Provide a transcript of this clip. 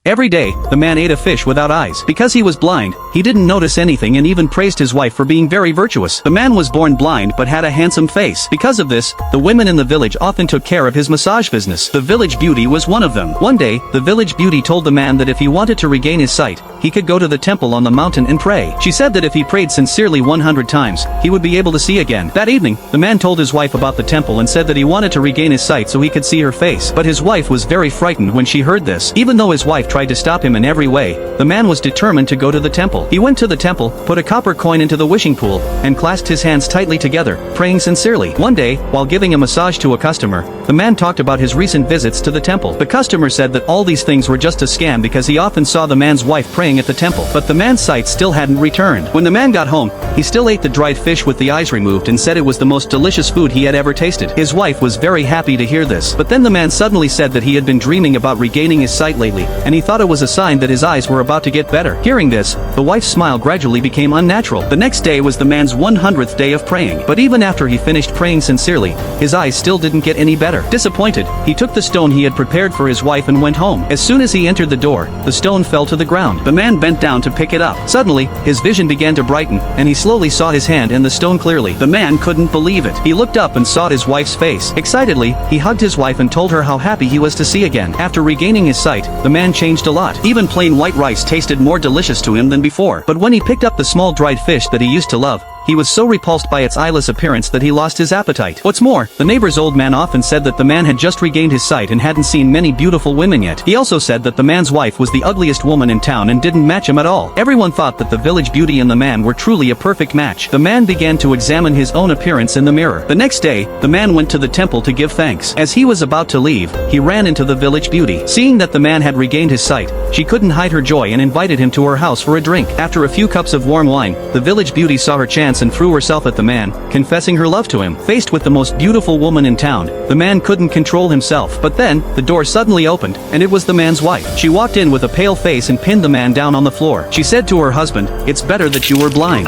Every day, the man ate a fish without eyes. Because he was blind, he didn't notice anything and even praised his wife for being very virtuous. The man was born blind but had a handsome face. Because of this, the women in the village often took care of his massage business. The village beauty was one of them. One day, the village beauty told the man that if he wanted to regain his sight, he could go to the temple on the mountain and pray. She said that if he prayed sincerely 100 times, he would be able to see again. That evening, the man told his wife about the temple and said that he wanted to regain his sight so he could see her face. But his wife was very frightened when she heard this. Even though his wife tried to stop him in every way, the man was determined to go to the temple. He went to the temple, put a copper coin into the wishing pool, and clasped his hands tightly together, praying sincerely. One day, while giving a massage to a customer, the man talked about his recent visits to the temple. The customer said that all these things were just a scam because he often saw the man's wife praying at the temple. But the man's sight still hadn't returned. When the man got home, he still ate the dried fish with the eyes removed and said it was the most delicious food he had ever tasted. His wife was very happy to hear this. But then the man suddenly said that he had been dreaming about regaining his sight lately, and he thought it was a sign that his eyes were about to get better. Hearing this, the wife's smile gradually became unnatural. The next day was the man's 100th day of praying. But even after he finished praying sincerely, his eyes still didn't get any better. Disappointed, he took the stone he had prepared for his wife and went home. As soon as he entered the door, the stone fell to the ground. The man bent down to pick it up. Suddenly, his vision began to brighten, and he slowly saw his hand and the stone clearly. The man couldn't believe it. He looked up and saw his wife's face. Excitedly, he hugged his wife and told her how happy he was to see again. After regaining his sight, the man changed a lot. Even plain white rice tasted more delicious to him than before. But when he picked up the small dried fish that he used to love, he was so repulsed by its eyeless appearance that he lost his appetite. What's more, the neighbor's old man often said that the man had just regained his sight and hadn't seen many beautiful women yet. He also said that the man's wife was the ugliest woman in town and didn't match him at all. Everyone thought that the village beauty and the man were truly a perfect match. The man began to examine his own appearance in the mirror. The next day, the man went to the temple to give thanks. As he was about to leave, he ran into the village beauty. Seeing that the man had regained his sight, she couldn't hide her joy and invited him to her house for a drink. After a few cups of warm wine, the village beauty saw her chance and threw herself at the man, confessing her love to him. Faced with the most beautiful woman in town, the man couldn't control himself. But then, the door suddenly opened, and it was the man's wife. She walked in with a pale face and pinned the man down on the floor. She said to her husband, "It's better that you were blind."